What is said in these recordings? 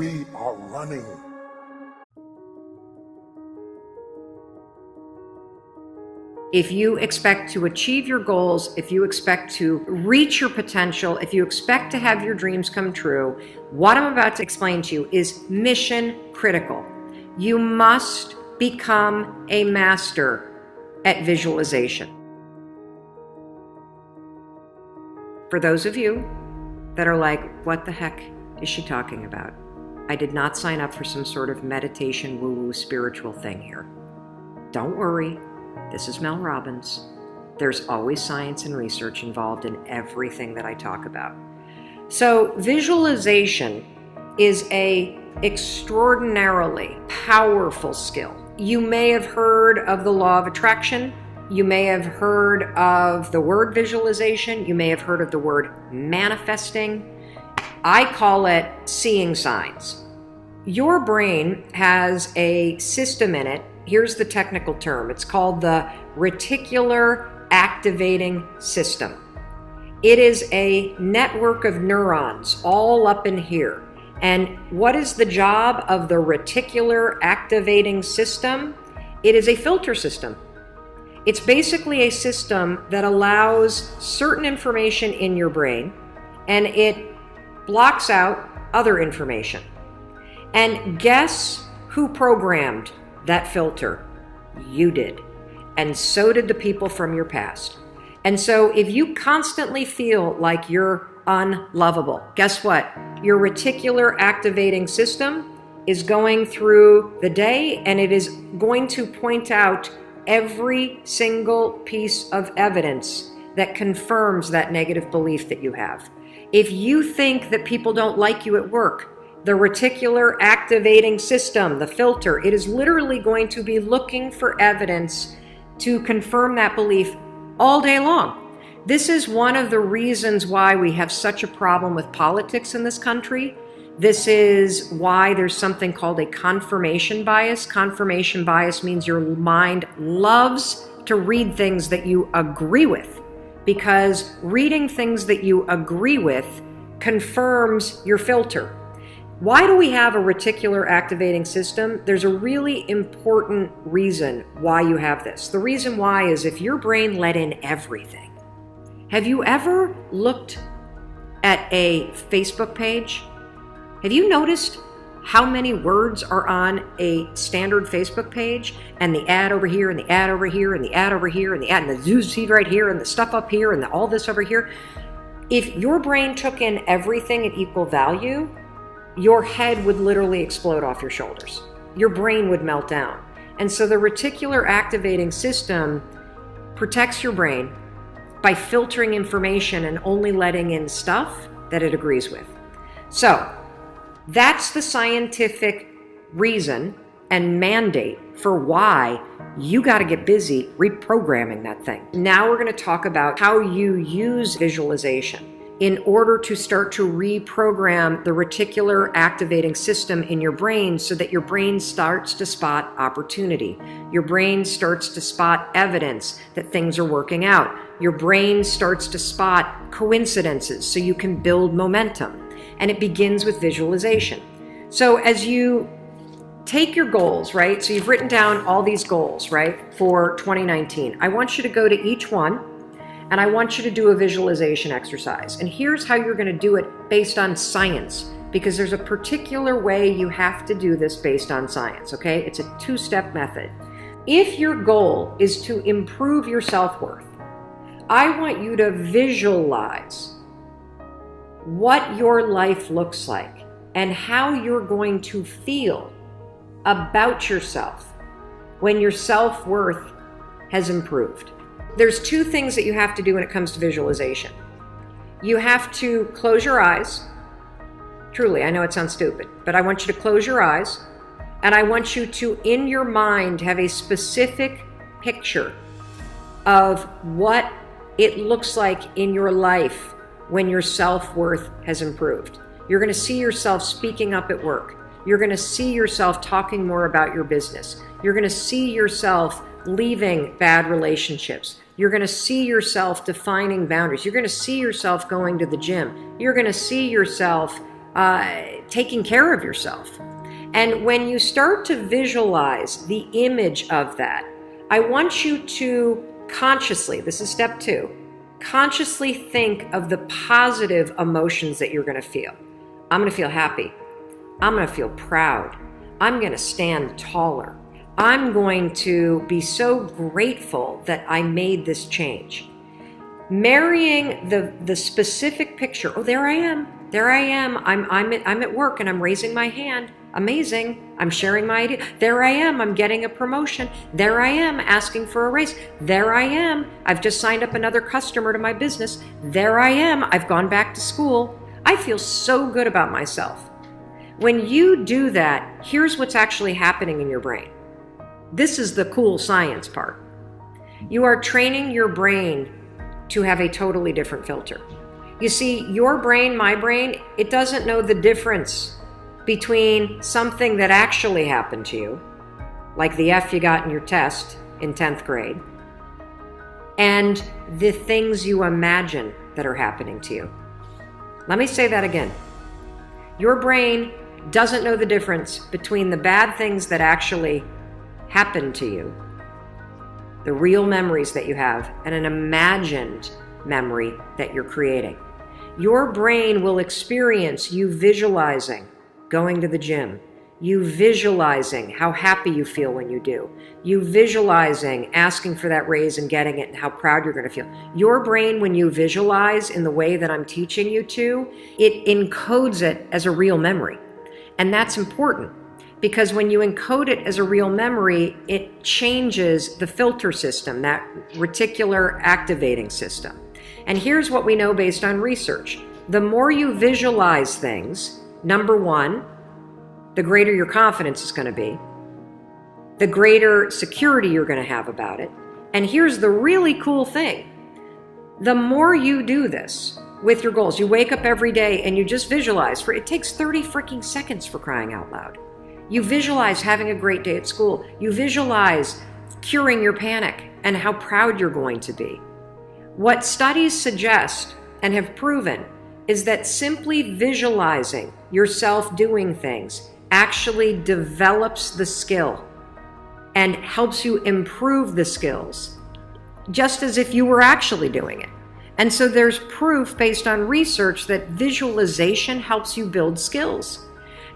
we are running. If you expect to achieve your goals, if you expect to reach your potential, if you expect to have your dreams come true, what I'm about to explain to you is mission critical. You must become a master at visualization. For those of you that are like, what the heck is she talking about? I did not sign up for some sort of meditation woo-woo spiritual thing here. Don't worry. This is Mel Robbins. There's always science and research involved in everything that I talk about. So visualization is an extraordinarily powerful skill. You may have heard of the law of attraction. You may have heard of the word visualization. You may have heard of the word manifesting. I call it seeing signs. Your brain has a system in it. Here's the technical term. It's called the reticular activating system. It is a network of neurons all up in here. And what is the job of the reticular activating system? It is a filter system. It's basically a system that allows certain information in your brain and it blocks out other information. And guess who programmed that filter? You did. And so did the people from your past. And so if you constantly feel like you're unlovable, guess what? Your reticular activating system is going through the day and it is going to point out every single piece of evidence that confirms that negative belief that you have. If you think that people don't like you at work, the reticular activating system, the filter, it is literally going to be looking for evidence to confirm that belief all day long. This is one of the reasons why we have such a problem with politics in this country. This is why there's something called a confirmation bias. Confirmation bias means your mind loves to read things that you agree with, because reading things that you agree with confirms your filter. Why do we have a reticular activating system? There's a really important reason why you have this. The reason why is if your brain let in everything. Have you ever looked at a Facebook page? Have you noticed how many words are on a standard Facebook page, and the ad over here, and the ad over here, and the ad over here, and the ad, and the news feed right here, and the stuff up here, and all this over here? If your brain took in everything at equal value, your head would literally explode off your shoulders. Your brain would melt down. And so the reticular activating system protects your brain by filtering information and only letting in stuff that it agrees with. So that's the scientific reason and mandate for why you got to get busy reprogramming that thing. Now we're going to talk about how you use visualization in order to start to reprogram the reticular activating system in your brain so that your brain starts to spot opportunity. Your brain starts to spot evidence that things are working out. Your brain starts to spot coincidences so you can build momentum. And it begins with visualization. So as you take your goals, right? So you've written down all these goals, right, for 2019. I want you to go to each one, and I want you to do a visualization exercise. And here's how you're going to do it based on science, because there's a particular way you have to do this based on science, okay? It's a two-step method. If your goal is to improve your self-worth, I want you to visualize what your life looks like and how you're going to feel about yourself when your self-worth has improved. There's two things that you have to do when it comes to visualization. You have to close your eyes. Truly, I know it sounds stupid, but I want you to close your eyes, and I want you to, in your mind, have a specific picture of what it looks like in your life when your self-worth has improved. You're going to see yourself speaking up at work. You're going to see yourself talking more about your business. You're going to see yourself leaving bad relationships. You're going to see yourself defining boundaries. You're going to see yourself going to the gym. You're going to see yourself taking care of yourself. And when you start to visualize the image of that, I want you to consciously, this is step 2, consciously think of the positive emotions that you're going to feel. I'm going to feel happy. I'm going to feel proud. I'm going to stand taller. I'm going to be so grateful that I made this change. Marrying the specific picture. Oh, there I am. There I am. I'm at work and I'm raising my hand. Amazing. I'm sharing my idea. There I am. I'm getting a promotion. There I am asking for a raise. There I am. I've just signed up another customer to my business. There I am. I've gone back to school. I feel so good about myself. When you do that, here's what's actually happening in your brain. This is the cool science part. You are training your brain to have a totally different filter. You see, your brain, my brain, it doesn't know the difference between something that actually happened to you, like the F you got in your test in 10th grade, and the things you imagine that are happening to you. Let me say that again. Your brain doesn't know the difference between the bad things that actually happened to you, the real memories that you have, and an imagined memory that you're creating. Your brain will experience you visualizing going to the gym, you visualizing how happy you feel when you do, you visualizing asking for that raise and getting it and how proud you're going to feel. Your brain, when you visualize in the way that I'm teaching you to, it encodes it as a real memory. And that's important because when you encode it as a real memory, it changes the filter system, that reticular activating system. And here's what we know based on research. The more you visualize things, number 1, the greater your confidence is going to be, the greater security you're going to have about it. And here's the really cool thing. The more you do this with your goals, you wake up every day and you just visualize, it takes 30 freaking seconds for crying out loud. You visualize having a great day at school. You visualize curing your panic and how proud you're going to be. What studies suggest and have proven is that simply visualizing yourself doing things actually develops the skill and helps you improve the skills, just as if you were actually doing it. And so there's proof based on research that visualization helps you build skills.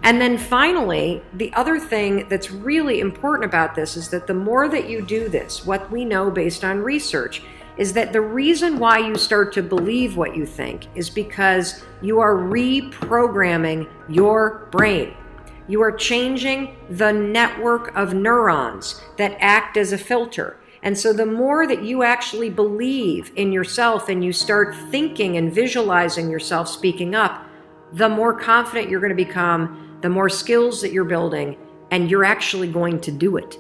And then finally, the other thing that's really important about this is that the more that you do this, what we know based on research is that the reason why you start to believe what you think is because you are reprogramming your brain. You are changing the network of neurons that act as a filter. And so the more that you actually believe in yourself and you start thinking and visualizing yourself speaking up, the more confident you're going to become, the more skills that you're building, and you're actually going to do it.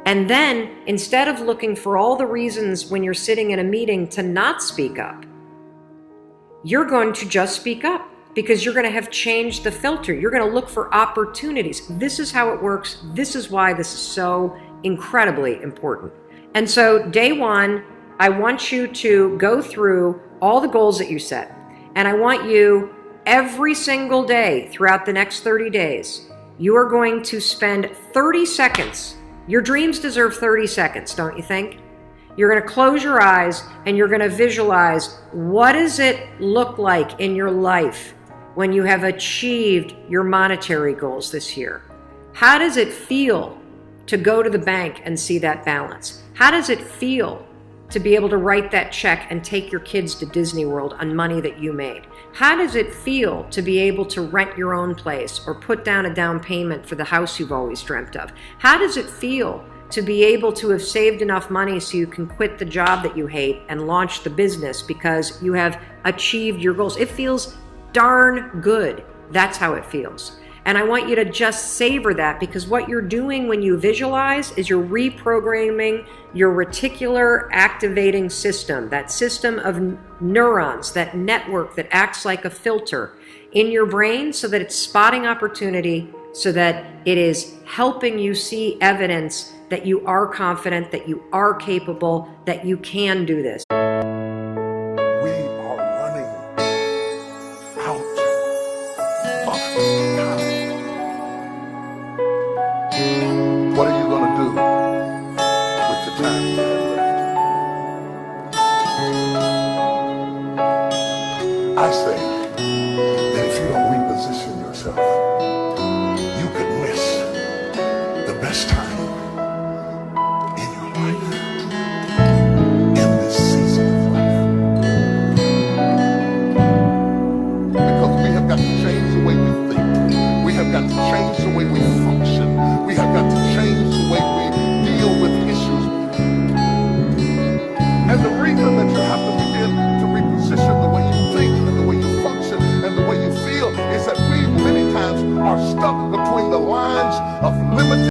And then, instead of looking for all the reasons when you're sitting in a meeting to not speak up, you're going to just speak up because you're going to have changed the filter. You're going to look for opportunities. This is how it works. This is why this is so incredibly important. And so, day 1, I want you to go through all the goals that you set. And I want you, every single day throughout the next 30 days, you are going to spend 30 seconds. Your dreams deserve 30 seconds, don't you think? You're going to close your eyes and you're going to visualize, what does it look like in your life when you have achieved your monetary goals this year? How does it feel to go to the bank and see that balance? How does it feel to be able to write that check and take your kids to Disney World on money that you made? How does it feel to be able to rent your own place or put down a down payment for the house you've always dreamt of? How does it feel to be able to have saved enough money so you can quit the job that you hate and launch the business because you have achieved your goals? It feels darn good. That's how it feels. And I want you to just savor that, because what you're doing when you visualize is you're reprogramming your reticular activating system, that system of neurons, that network that acts like a filter in your brain so that it's spotting opportunity, so that it is helping you see evidence that you are confident, that you are capable, that you can do this. We are running out of time. that if you don't reposition yourself,